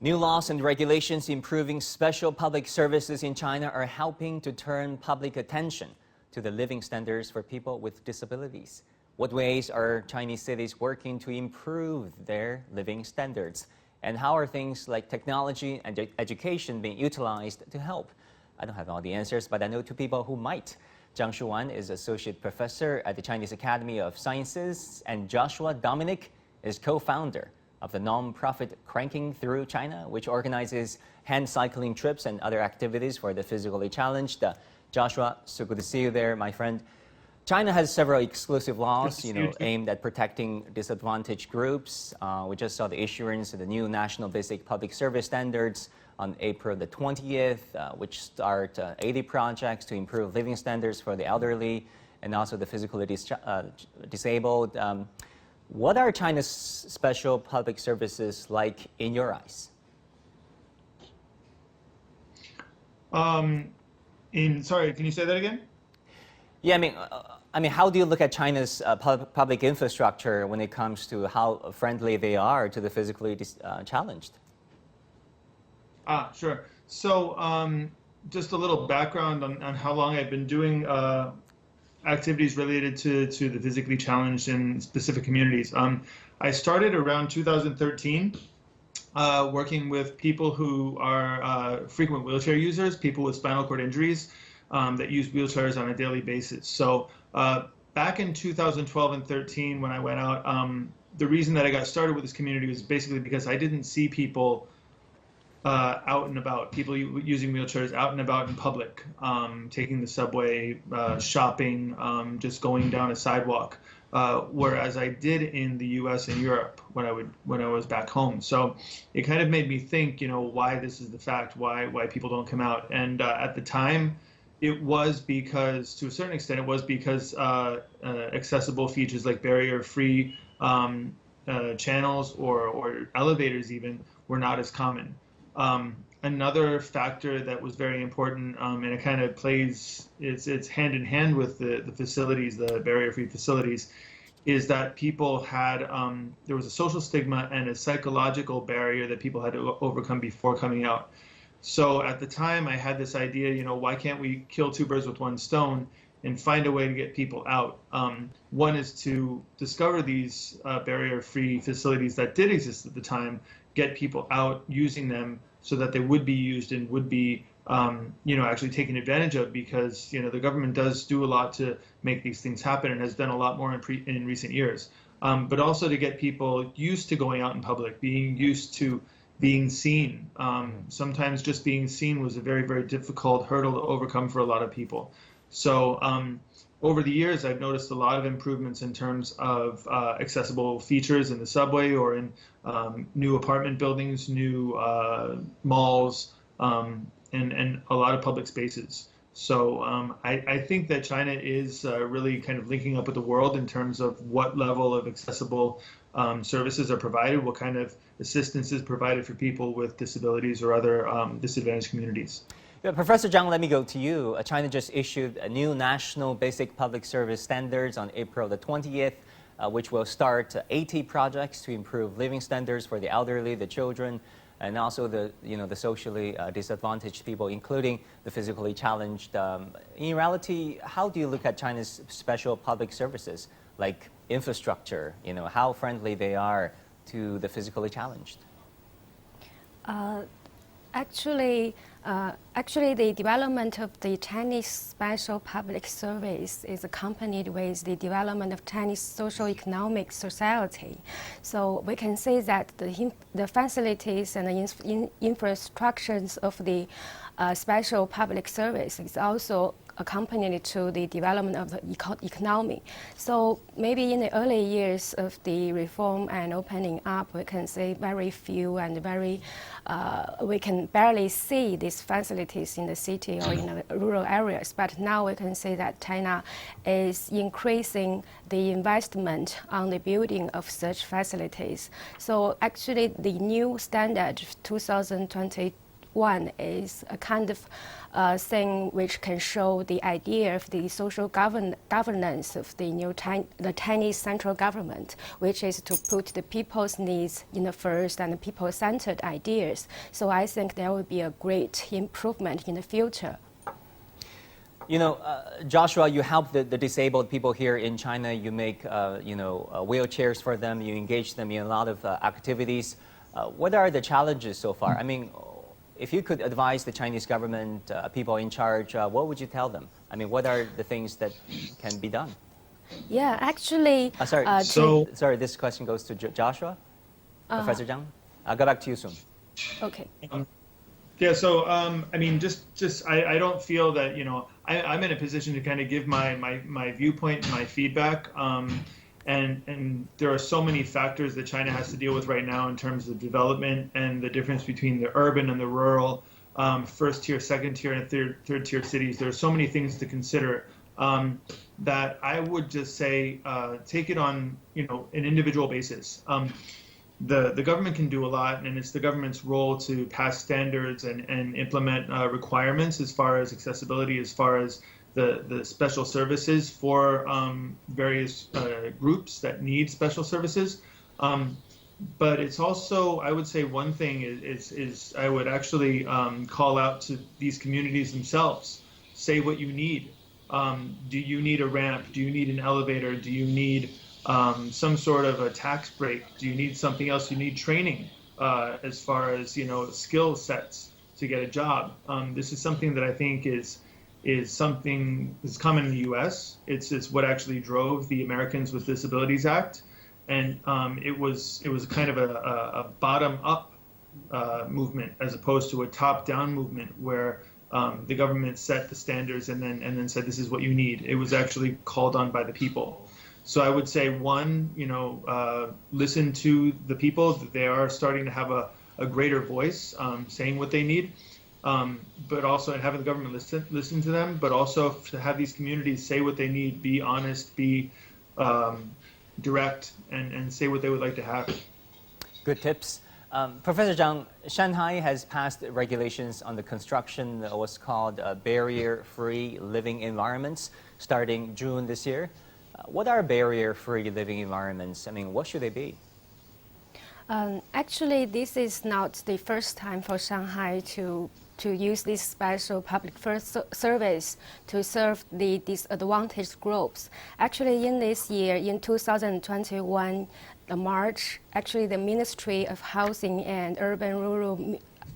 New laws and regulations improving special public services in China are helping to turn public attention to the living standards for people with disabilities. What ways are Chinese cities working to improve their living standards? And how are things like technology and education being utilized to help? I don't have all the answers, but I know two people who might. Zhang Shuwan is Associate Professor at the Chinese Academy of Sciences, and Dominick is co-founder of the non-profit Krankin thru China, which organizes hand cycling trips and other activities for the physically challenged. Joshua, so good to see you there, my friend. China has several exclusive laws, aimed at protecting disadvantaged groups. We just saw the issuance of the new National Basic Public Service Standards on April the 20th, which start 80 projects to improve living standards for the elderly and also the physically disabled. What are China's special public services like in your eyes? Sorry, can you say that again? Yeah, I mean, how do you look at China's public infrastructure when it comes to how friendly they are to the physically challenged? Sure. So, just a little background on how long I've been doing activities related to the physically challenged in specific communities. I started around 2013 working with people who are frequent wheelchair users, people with spinal cord injuries that use wheelchairs on a daily basis. So back in 2012 and 13 when I went out, the reason that I got started with this community was basically because I didn't see people out and about, people using wheelchairs out and about in public, taking the subway, shopping, just going down a sidewalk, whereas I did in the U.S. and Europe when I was back home. So it kind of made me think, why this is the fact, why people don't come out. And at the time, it was because, to a certain extent, it was because accessible features like barrier-free channels or elevators even were not as common. Another factor that was very important, and it kind of plays, it's hand in hand with the facilities, the barrier-free facilities, is that people had, there was a social stigma and a psychological barrier that people had to overcome before coming out. So at the time I had this idea, why can't we kill two birds with one stone and find a way to get people out? One is to discover these barrier-free facilities that did exist at the time, get people out using them so that they would be used and would be, actually taken advantage of, because, the government does do a lot to make these things happen and has done a lot more in recent years. But also to get people used to going out in public, being used to being seen. Sometimes just being seen was a very, very difficult hurdle to overcome for a lot of people. So over the years, I've noticed a lot of improvements in terms of accessible features in the subway or in new apartment buildings, new malls, and a lot of public spaces. So I think that China is really kind of linking up with the world in terms of what level of accessible services are provided, what kind of assistance is provided for people with disabilities or other disadvantaged communities. Yeah, Professor Zhang, let me go to you. China just issued a new National Basic Public Service Standards on April the 20th, which will start 80 projects to improve living standards for the elderly, the children, and also the socially disadvantaged people, including the physically challenged. In reality, how do you look at China's special public services, like infrastructure, how friendly they are to the physically challenged? Actually, the development of the Chinese Special Public Service is accompanied with the development of Chinese socio-economic society. So we can say that the facilities and the infrastructures of the Special Public Service is also accompanied to the development of the economy. So maybe in the early years of the reform and opening up, we can say very few and we can barely see these facilities in the city or in the rural areas. But now we can say that China is increasing the investment on the building of such facilities. So actually the new standard 2020 one is a kind of thing which can show the idea of the social governance of the Chinese central government, which is to put the people's needs in the first and people-centered ideas. So I think there will be a great improvement in the future. You know, Joshua, you help the disabled people here in China. You make, wheelchairs for them. You engage them in a lot of activities. What are the challenges so far? I mean, if you could advise the Chinese government, people in charge, what would you tell them? I mean, what are the things that can be done? Yeah, actually... sorry, this question goes to Joshua. Professor Zhang. I'll go back to you soon. Okay. Yeah, so I mean, I don't feel that, I'm in a position to kind of give my viewpoint and my feedback. And there are so many factors that China has to deal with right now in terms of development and the difference between the urban and the rural, first tier, second tier, and third tier cities. There are so many things to consider that I would just say take it on an individual basis. The government can do a lot, and it's the government's role to pass standards and implement requirements as far as accessibility, as far as the special services for various groups that need special services. But it's also, I would say one thing is I would actually call out to these communities themselves. Say what you need. Do you need a ramp? Do you need an elevator? Do you need some sort of a tax break? Do you need something else? You need training as far as skill sets to get a job. This is something that I think is something that's common in the U.S. It's what actually drove the Americans with Disabilities Act, and it was kind of a bottom-up movement as opposed to a top-down movement where the government set the standards and then said this is what you need. It was actually called on by the people. So I would say one, listen to the people. They are starting to have a greater voice, saying what they need. But also having the government listen to them, but also to have these communities say what they need, be honest, be direct, and say what they would like to have. Good tips. Professor Zhang, Shanghai has passed regulations on the construction of what's called barrier-free living environments starting June this year. What are barrier-free living environments? I mean, what should they be? Actually, this is not the first time for Shanghai to use this special public service to serve the disadvantaged groups. Actually, in this year, in 2021, March, actually the Ministry of Housing and Urban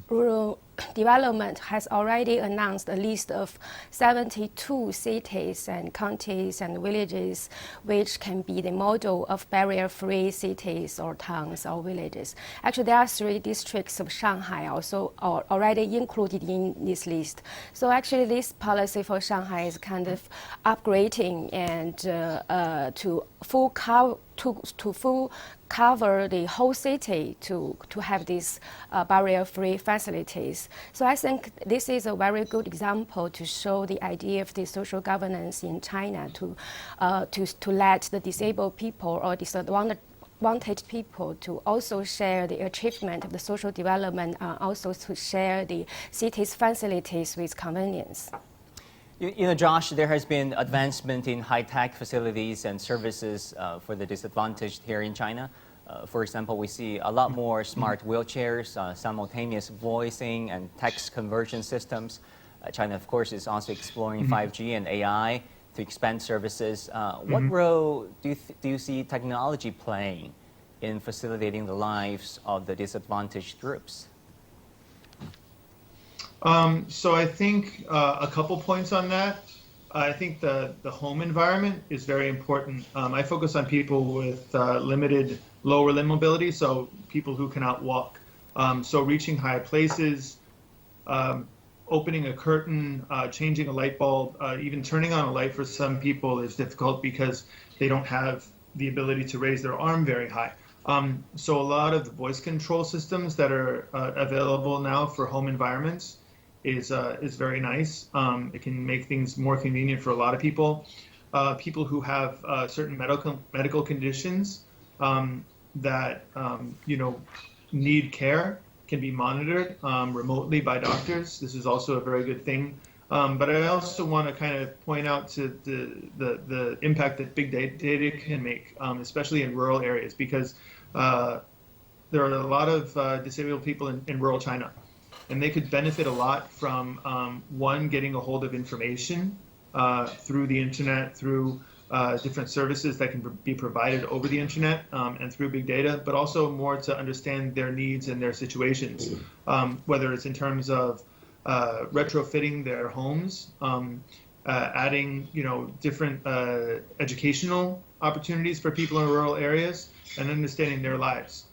Rural Development has already announced a list of 72 cities and counties and villages which can be the model of barrier-free cities or towns or villages. Actually, there are 3 districts of Shanghai also already included in this list. So actually, this policy for Shanghai is kind of upgrading and to full cover the whole city to have these barrier-free facilities. So I think this is a very good example to show the idea of the social governance in China to let the disabled people or disadvantaged people to also share the achievement of the social development, also to share the city's facilities with convenience. You know, Josh, there has been advancement in high-tech facilities and services for the disadvantaged here in China. For example, we see a lot more smart wheelchairs, simultaneous voicing and text conversion systems. China, of course, is also exploring 5G and AI to expand services. What role do you see technology playing in facilitating the lives of the disadvantaged groups? So I think a couple points on that. I think the home environment is very important. I focus on people with limited lower limb mobility, so people who cannot walk. So reaching high places, opening a curtain, changing a light bulb, even turning on a light for some people is difficult because they don't have the ability to raise their arm very high. So a lot of the voice control systems that are available now for home environments is very nice. It can make things more convenient for a lot of people. People who have certain medical conditions that need care. can be monitored remotely by doctors. This is also a very good thing. But I also want to kind of point out to the impact that big data can make, especially in rural areas, because there are a lot of disabled people in rural China, and they could benefit a lot from, one, getting a hold of information through the internet, through different services that can be provided over the internet and through big data, but also more to understand their needs and their situations, whether it's in terms of retrofitting their homes, adding different educational opportunities for people in rural areas, and understanding their lives.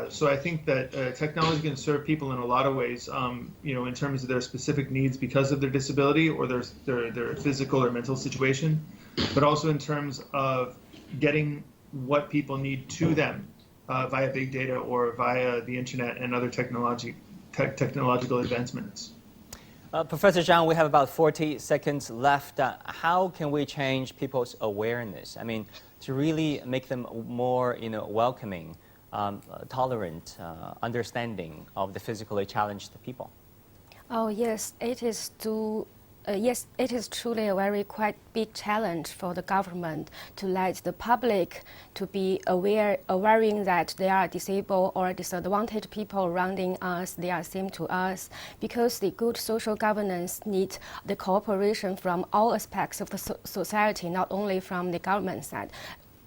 So I think that technology can serve people in a lot of ways, in terms of their specific needs because of their disability or their physical or mental situation, but also in terms of getting what people need to them via big data or via the internet and other technological advancements. Professor Zhang, we have about 40 seconds left. How can we change people's awareness? I mean, to really make them more, welcoming, tolerant, understanding of the physically challenged people? Oh yes, it is truly a very quite big challenge for the government to let the public to be aware that they are disabled or disadvantaged people surrounding us, they are same to us, because the good social governance needs the cooperation from all aspects of the society, not only from the government side.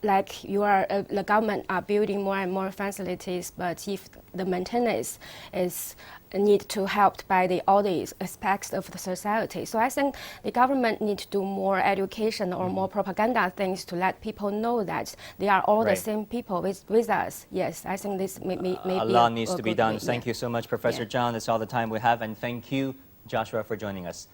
Like the government are building more and more facilities, but if the maintenance is need to helped by all these aspects of the society. So I think the government need to do more education or more propaganda things to let people know that they are all the same people with us. Yes, I think this may be a lot needs to be done. Way. Thank you so much, Professor Zhang. That's all the time we have, and thank you, Joshua, for joining us.